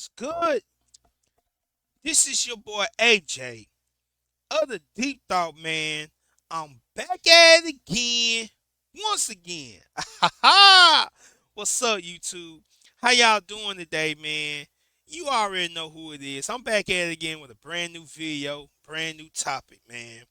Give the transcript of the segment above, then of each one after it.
What's good? This is your boy AJ, other Deep Thought man. I'm back at it again, once again. What's up, YouTube? How y'all doing today, man? You already know who it is. I'm back at it again with a brand new video, brand new topic, man.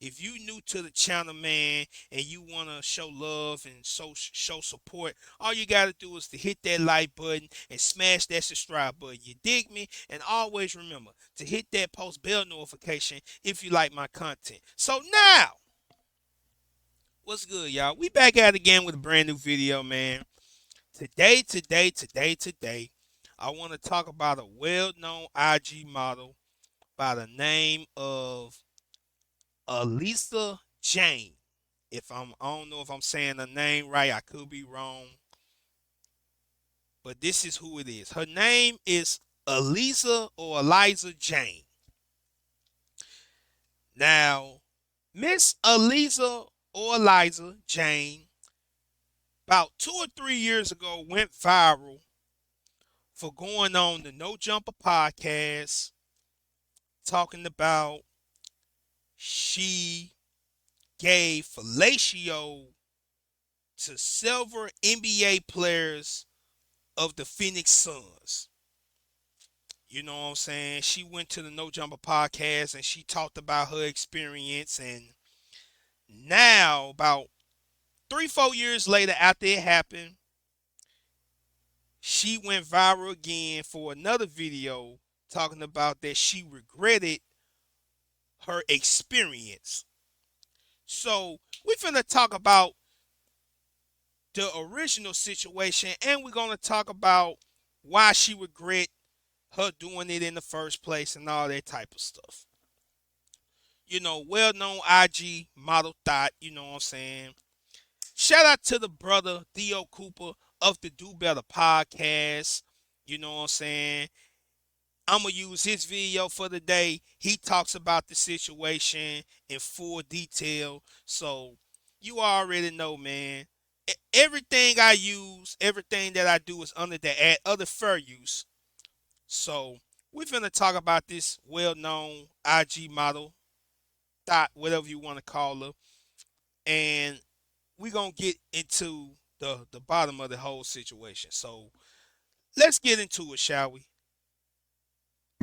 If you new to the channel, man, and you want to show love and show support, all you got to do is to hit that like button and smash that subscribe button. You dig me? And always remember to hit that post bell notification if you like my content. So now, what's good, y'all? We back at it again with a brand new video, man. Today, I want to talk about a well-known IG model by the name of Aliza Jane. I don't know if I'm saying her name right. I could be wrong. But this is who it is. Her name is Aliza Jane. Now, Miss Aliza Jane, about 2 or 3 years ago, went viral for going on the No Jumper podcast, talking about she gave fellatio to several NBA players of the Phoenix Suns. You know what I'm saying? She went to the No Jumper podcast and she talked about her experience. And now, about 3-4 years later, after it happened, she went viral again for another video talking about that she regretted her experience. So we're finna talk about the original situation, and we're gonna talk about why she regret her doing it in the first place and all that type of stuff. Well-known IG model Thot, you know what I'm saying? Shout out to the brother Theo Cooper of the Do Better podcast. You know what I'm saying? I'm going to use his video for the day. He talks about the situation in full detail. So you already know, man. Everything I use, everything that I do is under the other fair use. So we're going to talk about this well-known IG model, Thot, whatever you want to call her. And we're going to get into the bottom of the whole situation. So let's get into it, shall we?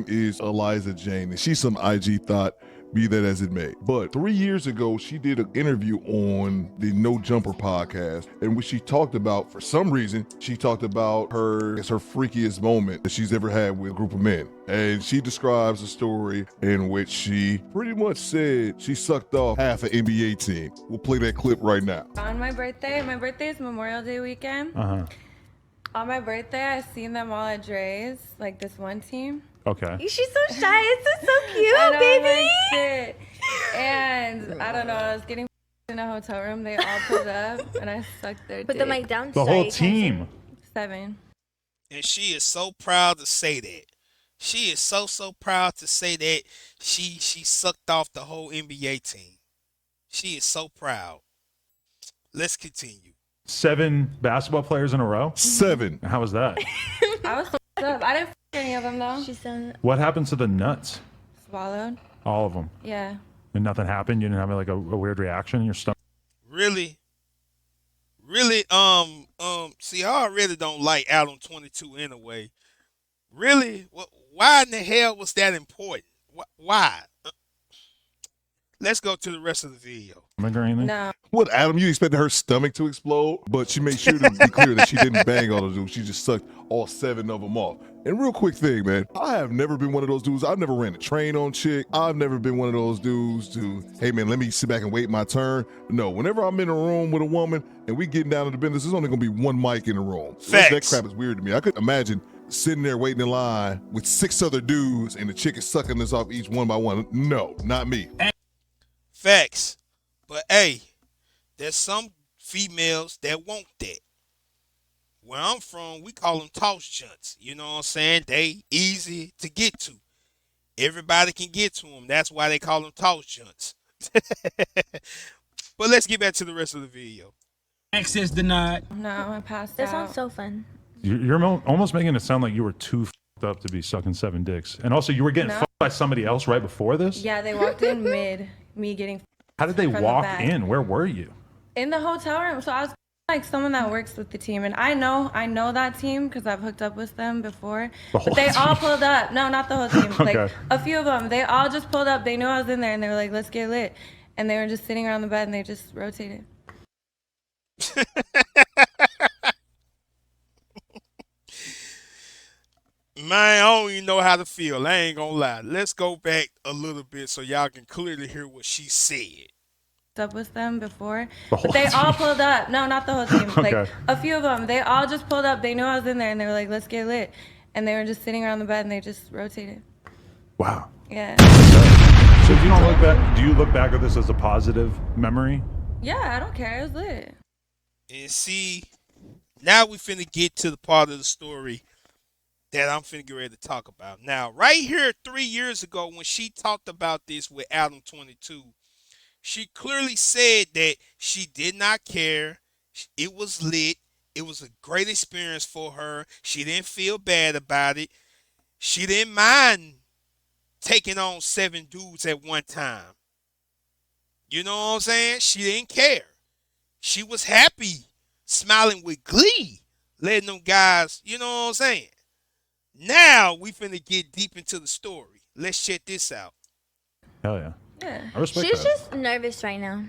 Is Aliza Jane, and she's some IG thought, be that as it may. But 3 years ago, she did an interview on the No Jumper podcast, in which she talked about, for some reason, she talked about her freakiest moment that she's ever had with a group of men. And she describes a story in which she pretty much said she sucked off half an NBA team. We'll play that clip right now. On my birthday is Memorial Day weekend. On my birthday, I seen them all at Dre's, like this one team. Okay. She's so shy. It's so cute, I know, baby. like, shit. And I don't know, I was getting in a hotel room. They all pulled up, and I sucked their Put dick. the mic down. The so whole you can't team. 7. And she is so proud to say that. She is so proud to say that she sucked off the whole NBA team. She is so proud. Let's continue. 7 basketball players in a row? 7. How was that? I was fucked up. I didn't fuck any of them, though. see. She's done. What happened to the nuts? Swallowed. All of them. Yeah. And nothing happened? You didn't have like a weird reaction in your stomach? Really, see, I already don't like Adam 22 anyway. Really? Why in the hell was that important? Why? Let's go to the rest of the video. Or anything? No. What, Adam, you expected her stomach to explode? But she made sure to be clear that she didn't bang all those dudes. She just sucked all 7 of them off. And real quick thing, man, I have never been one of those dudes. I've never ran a train on chick. I've never been one of those dudes to, hey, man, let me sit back and wait my turn. No, whenever I'm in a room with a woman and we getting down to the business, there's only going to be one mic in the room. Facts. That crap is weird to me. I couldn't imagine sitting there waiting in line with 6 other dudes and the chick is sucking this off each one by one. No, not me. Facts. But hey, there's some females that want that. Where I'm from, we call them toss junts. You know what I'm saying? They easy to get to. Everybody can get to them. That's why they call them toss junts. But let's get back to the rest of the video. Access denied. No, I passed That out. sounds so fun. You're almost making it sound like you were too f***ed up to be sucking 7 dicks. And also, you were getting fucked by somebody else right before this? Yeah, they walked in mid me getting How did they from the walk back. in? Where were you? In the hotel room. So I was like someone that works with the team, and I know that team because I've hooked up with them before. The whole But they all team? pulled up. No, not the whole team. Okay. Like a few of them. They all just pulled up. They knew I was in there, and they were like, "Let's get lit." And they were just sitting around the bed, and they just rotated. Man, I don't even know how to feel. I ain't gonna lie. Let's go back a little bit so y'all can clearly hear what she said. Up with them before, The whole but they all team? pulled up. No, not the whole team. Like Okay. a few of them. They all just pulled up. They knew I was in there, and they were like, "Let's get lit." And they were just sitting around the bed, and they just rotated. Wow. Yeah. So if you don't look back, do you look back at this as a positive memory? Yeah, I don't care. It was lit. And see, now we finna get to the part of the story that I'm finna get ready to talk about. Now, right here 3 years ago when she talked about this with Adam 22, she clearly said that she did not care. It was lit. It was a great experience for her. She didn't feel bad about it. She didn't mind taking on 7 dudes at one time. You know what I'm saying? She didn't care. She was happy, smiling with glee, letting them guys, you know what I'm saying? Now we finna get deep into the story. Let's check this out. Hell yeah. Yeah. I respect She's that. just nervous right now.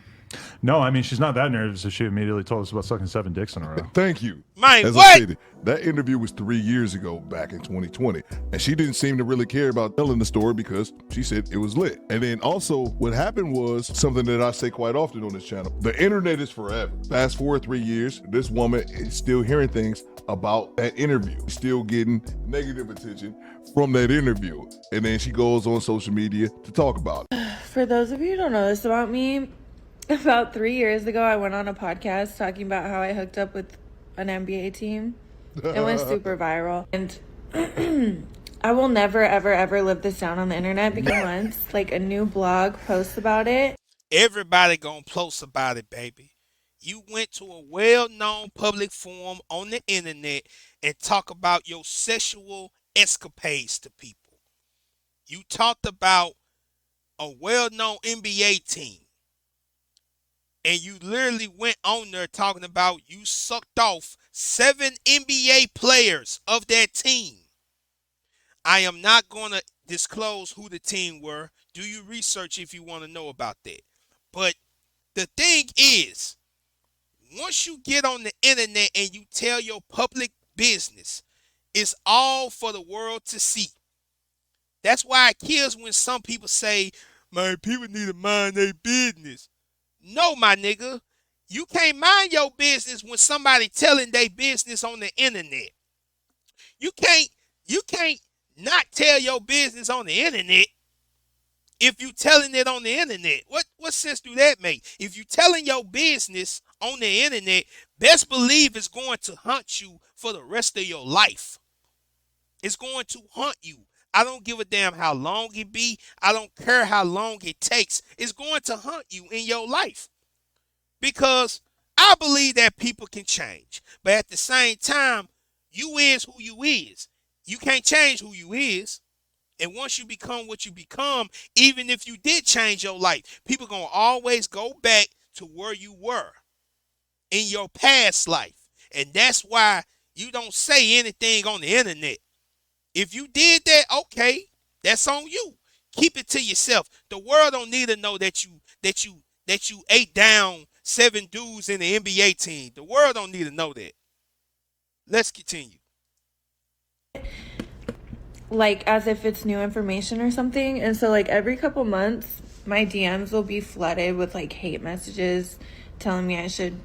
No, I mean, she's not that nervous if she immediately told us about sucking 7 dicks in a row. Thank you. Man, As I what? stated, that interview was 3 years ago, back in 2020, and she didn't seem to really care about telling the story because she said it was lit. And then also, what happened was something that I say quite often on this channel: the internet is forever. Fast forward 3 years, this woman is still hearing things about that interview, still getting negative attention from that interview, and then she goes on social media to talk about it. For those of you who don't know this about me, about 3 years ago, I went on a podcast talking about how I hooked up with an NBA team. It went super viral. And I will never, ever, ever live this down on the internet because once, like, a new blog posts about it. Everybody gonna post about it, baby. You went to a well-known public forum on the internet and talk about your sexual escapades to people. You talked about a well-known NBA team. And you literally went on there talking about you sucked off 7 NBA players of that team. I am not going to disclose who the team were. Do your research if you want to know about that. But the thing is, once you get on the internet and you tell your public business, it's all for the world to see. That's why it kills when some people say, man, people need to mind their business. No, my nigga. You can't mind your business when somebody telling their business on the internet. You can't not tell your business on the internet if you telling it on the internet. What sense do that make? If you telling your business on the internet, best believe it's going to haunt you for the rest of your life. It's going to haunt you. I don't give a damn how long it be. I don't care how long it takes. It's going to haunt you in your life. Because I believe that people can change. But at the same time, you is who you is. You can't change who you is. And once you become what you become, even if you did change your life, people going to always go back to where you were in your past life. And that's why you don't say anything on the internet. If you did that, okay, that's on you. Keep it to yourself. The world don't need to know that you ate down 7 dudes in the NBA team. The world don't need to know that. Let's continue. Like, as if it's new information or something. And so, like, every couple months, my DMs will be flooded with, like, hate messages telling me I should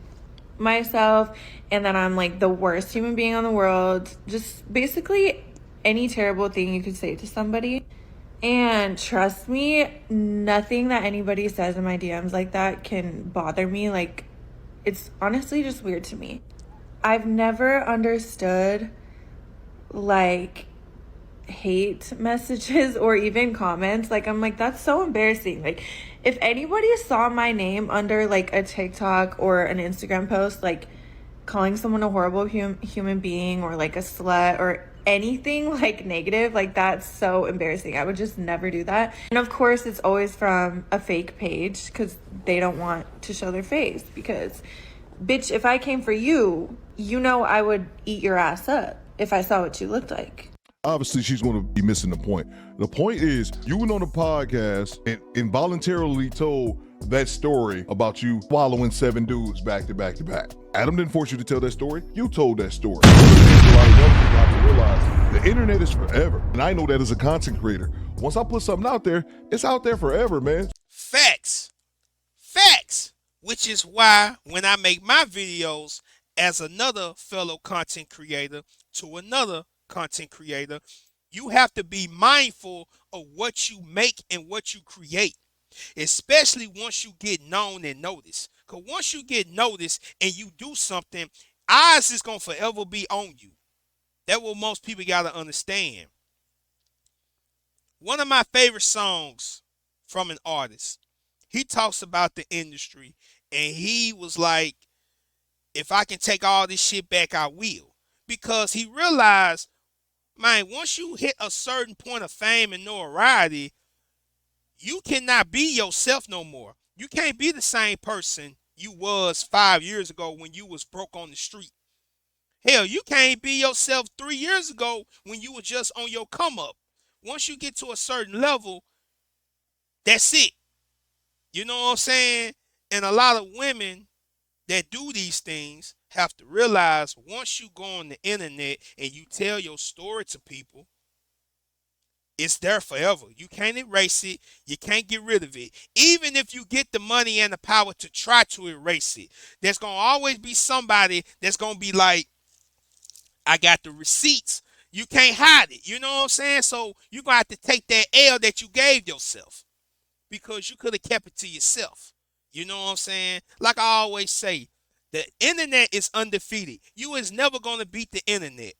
myself and that I'm, like, the worst human being on the world. Just basically any terrible thing you could say to somebody. And trust me, nothing that anybody says in my DMs like that can bother me. Like, it's honestly just weird to me. I've never understood, like, hate messages or even comments. Like, I'm like, that's so embarrassing. Like, if anybody saw my name under, like, a TikTok or an Instagram post, like, calling someone a horrible human being or like a slut or anything like negative, like that's so embarrassing. I would just never do that. And of course it's always from a fake page because they don't want to show their face, because bitch, if I came for you, you know I would eat your ass up if I saw what you looked like. Obviously, she's going to be missing the point. The point is, you went on the podcast and involuntarily told that story about you swallowing 7 dudes back to back to back. Adam didn't force you to tell that story. You told that story. A lot of young people have to realize the internet is forever. And I know that as a content creator. Once I put something out there, it's out there forever, man. Facts. Facts. Which is why when I make my videos as another fellow content creator to another content creator, you have to be mindful of what you make and what you create, especially once you get known and noticed. Because once you get noticed and you do something, eyes is going to forever be on you. That's what most people got to understand. One of my favorite songs from an artist, he talks about the industry, and he was like, if I can take all this shit back, I will. Because he realized, man, once you hit a certain point of fame and notoriety, you cannot be yourself no more. You can't be the same person you was 5 years ago when you was broke on the street. Hell, you can't be yourself 3 years ago when you were just on your come up. Once you get to a certain level, that's it. You know what I'm saying? And a lot of women that do these things have to realize once you go on the internet and you tell your story to people, it's there forever. You can't erase it. You can't get rid of it. Even if you get the money and the power to try to erase it, there's going to always be somebody that's going to be like, I got the receipts. You can't hide it. You know what I'm saying? So you're going to have to take that L that you gave yourself, because you could have kept it to yourself. You know what I'm saying? Like I always say, the internet is undefeated. You is never going to beat the internet.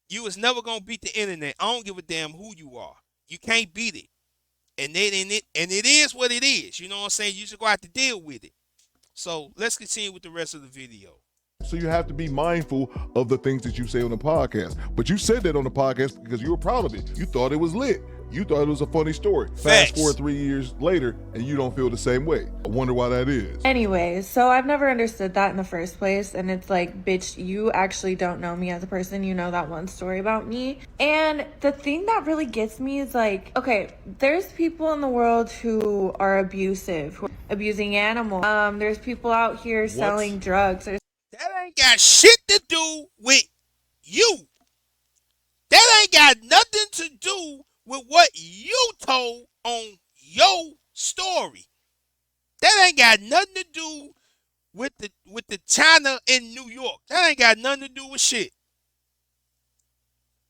You is never going to beat the internet. I don't give a damn who you are. You can't beat it. And it is what it is. You know what I'm saying? You just go have to deal with it. So let's continue with the rest of the video. So you have to be mindful of the things that you say on the podcast. But you said that on the podcast because you were proud of it. You thought it was lit. You thought it was a funny story. Facts. Fast forward 3 years later, and you don't feel the same way. I wonder why that is. Anyways, so I've never understood that in the first place. And it's like, bitch, you actually don't know me as a person. You know that one story about me. And the thing that really gets me is like, okay, there's people in the world who are abusive, who are abusing animals. There's people out here selling drugs. That ain't got shit to do with you. That ain't got nothing to do with what you told on your story. That ain't got nothing to do with the China in New York. That ain't got nothing to do with shit.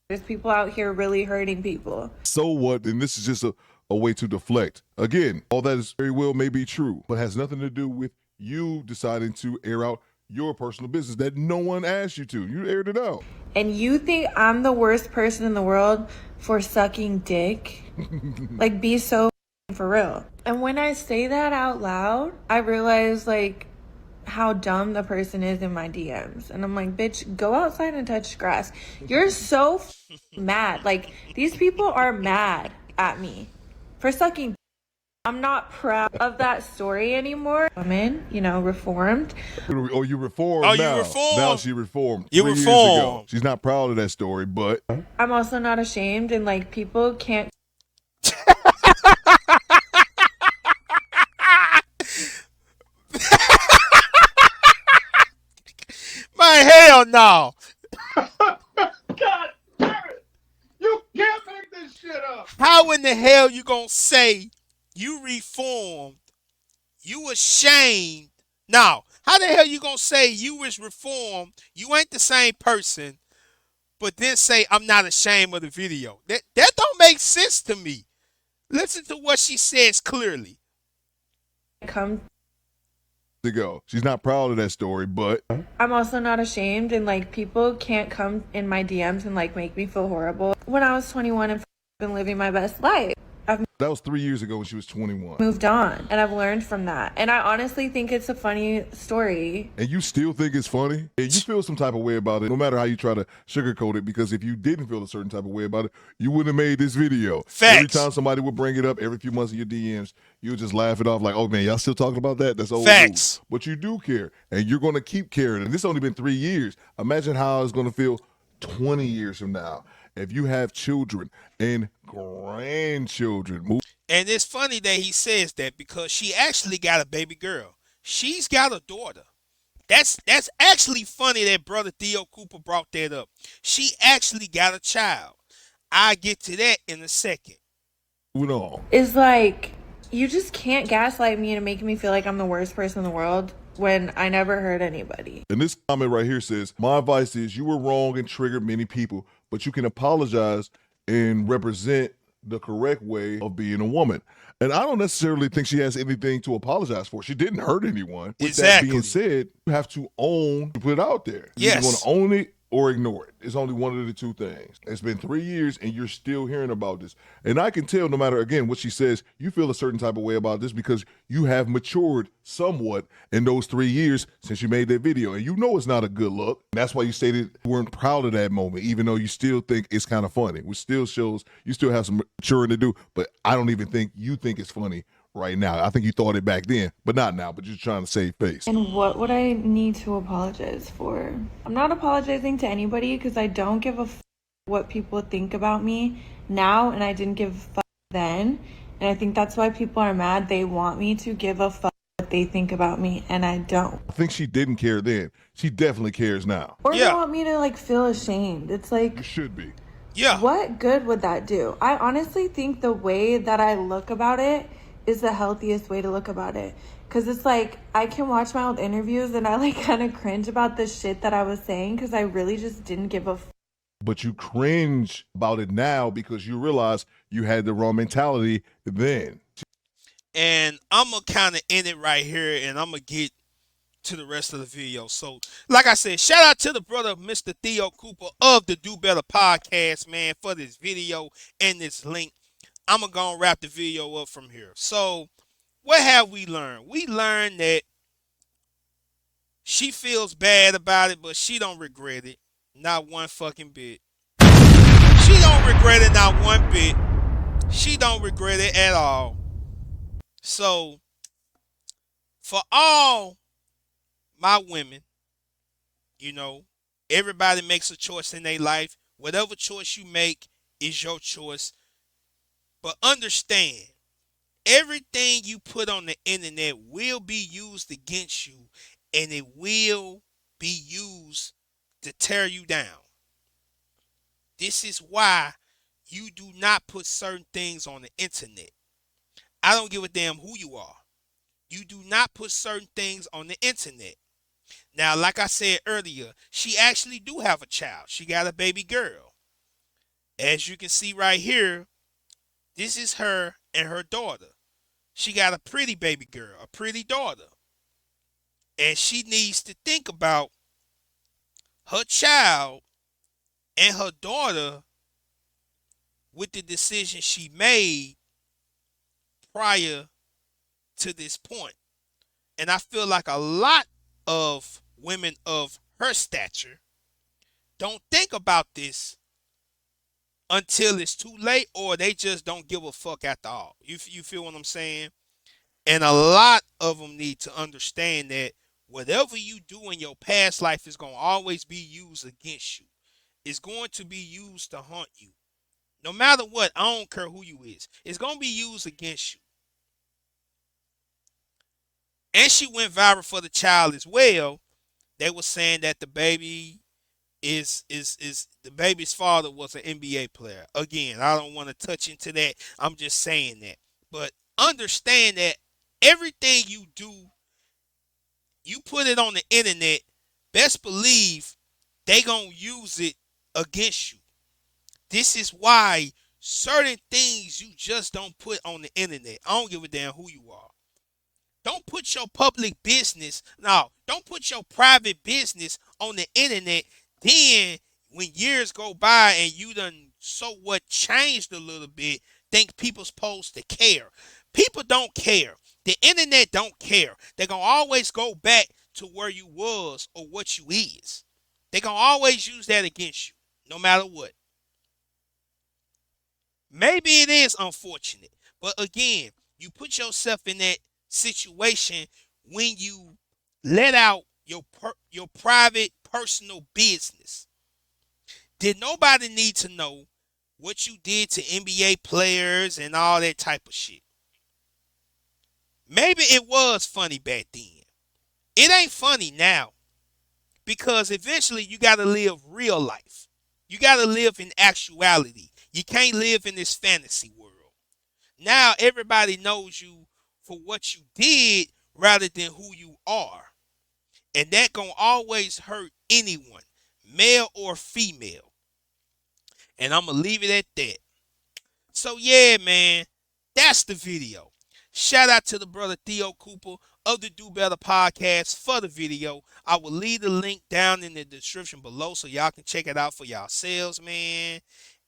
There's people out here really hurting people. So what? And this is just a way to deflect. Again, all that is very well may be true, but has nothing to do with you deciding to air out your personal business that no one asked you to. You aired it out. And you think I'm the worst person in the world for sucking dick? Like, be so for real. And when I say that out loud, I realize like how dumb the person is in my DMs. And I'm like, bitch, go outside and touch grass. You're so mad. Like, these people are mad at me for sucking. I'm not proud of that story anymore. Women, you know, reformed. Oh, you reformed Oh, now. you reformed. Now she reformed. You 3 years reformed. ago. She's not proud of that story, but I'm also not ashamed, and like, people can't Man, hell no. God damn it! You can't make this shit up. How in the hell you gonna say you reformed, you ashamed? Now, how the hell you gonna say you was reformed, you ain't the same person, but then say I'm not ashamed of the video? That don't make sense to me. Listen to what she says clearly. come. To go. She's not proud of that story, but I'm also not ashamed, and like, people can't come in my DMs and like make me feel horrible. When I was 21 and been living my best life, That was 3 years ago when she was 21. moved on and I've learned from that. And I honestly think it's a funny story. And you still think it's funny? And you feel some type of way about it, no matter how you try to sugarcoat it, because if you didn't feel a certain type of way about it, you wouldn't have made this video. Facts. Every time somebody would bring it up, every few months in your DMs, you would just laugh it off like, oh man, y'all still talking about that? That's old Facts. news. But you do care, and you're going to keep caring. And this only been 3 years. Imagine how it's going to feel 20 years from now if you have children and grandchildren. And it's funny that he says that because she actually got a baby girl. She's got a daughter. That's actually funny that brother Theo Cooper brought that up. She actually got a child. I'll get to that in a second. Moving on. Is like, you just can't gaslight me and make me feel like I'm the worst person in the world when I never hurt anybody. And this comment right here says, my advice is you were wrong and triggered many people, but you can apologize and represent the correct way of being a woman. And I don't necessarily think she has anything to apologize for. She didn't hurt anyone. With Exactly. that being said, you have to own, put it out there. You Yes. want to own it or ignore it. It's only one of the two things. It's been 3 years and you're still hearing about this. And I can tell no matter, again, what she says, you feel a certain type of way about this because you have matured somewhat in those 3 years since you made that video. And you know it's not a good look. That's why you stated you weren't proud of that moment, even though you still think it's kind of funny, which still shows you still have some maturing to do. But I don't even think you think it's funny right now. I think you thought it back then, but not now, but you're trying to save face. And what would I need to apologize for? I'm not apologizing to anybody because I don't give a what people think about me now, and I didn't give a fuck then. And I think that's why people are mad. They want me to give a fuck what they think about me, and I don't. I think she didn't care then. She definitely cares now. Or Yeah. they want me to like feel ashamed. It's like, You should be. Yeah. what good would that do? I honestly think the way that I look about it is the healthiest way to look about it. Because it's like, I can watch my old interviews and I like kind of cringe about the shit that I was saying because I really just didn't give a But you cringe about it now because you realize you had the wrong mentality then. And I'm going to kind of end it right here and I'm going to get to the rest of the video. So, like I said, shout out to the brother, Mr. Theo Cooper of the Do Better podcast, man, for this video and this link. I'm going to go and wrap the video up from here. So, what have we learned? We learned that she feels bad about it, but she don't regret it. Not one fucking bit. She don't regret it not one bit. She don't regret it at all. So, for all my women, you know, everybody makes a choice in their life. Whatever choice you make is your choice. But understand, everything you put on the internet will be used against you, and it will be used to tear you down. This is why you do not put certain things on the internet. I don't give a damn who you are. You do not put certain things on the internet. Now, like I said earlier, she actually do have a child. She got a baby girl. As you can see right here, this is her and her daughter. She got a pretty baby girl, a pretty daughter. And she needs to think about her child and her daughter with the decision she made prior to this point. And I feel like a lot of women of her stature don't think about this until it's too late, or they just don't give a fuck at all. You feel what I'm saying? And a lot of them need to understand that whatever you do in your past life is going to always be used against you. It's going to be used to haunt you. No matter what, I don't care who you is. It's going to be used against you. And she went viral for the child as well. They were saying that the baby is the baby's father was an NBA player. Again, I don't want to touch into that. I'm just saying that. But understand that everything you do, you put it on the internet, best believe they gonna use it against you. This is why certain things you just don't put on the internet. I don't give a damn who you are. Don't put your public business, no, don't put your private business on the internet. Then when years go by and you done So what changed a little bit, think people supposed to care. People don't care. The internet don't care. They're going to always go back to where you was or what you is. They're going to always use that against you, no matter what. Maybe it is unfortunate, but again, you put yourself in that situation when you let out your private personal business. Did nobody need to know what you did to NBA players and all that type of shit? Maybe it was funny back then. It ain't funny now because eventually you got to live real life. You got to live in actuality. You can't live in this fantasy world. Now everybody knows you for what you did rather than who you are. And that gonna always hurt anyone, male or female. And I'm gonna leave it at that. So yeah, man, that's the video. Shout out to the brother Theo Cooper of the Do Better podcast for the video. I will leave the link down in the description below so y'all can check it out for yourselves, man.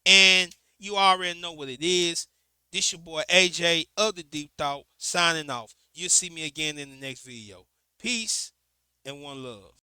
And you already know what it is. This your boy AJ of the Deep Thought signing off. You'll see me again in the next video. Peace and one love.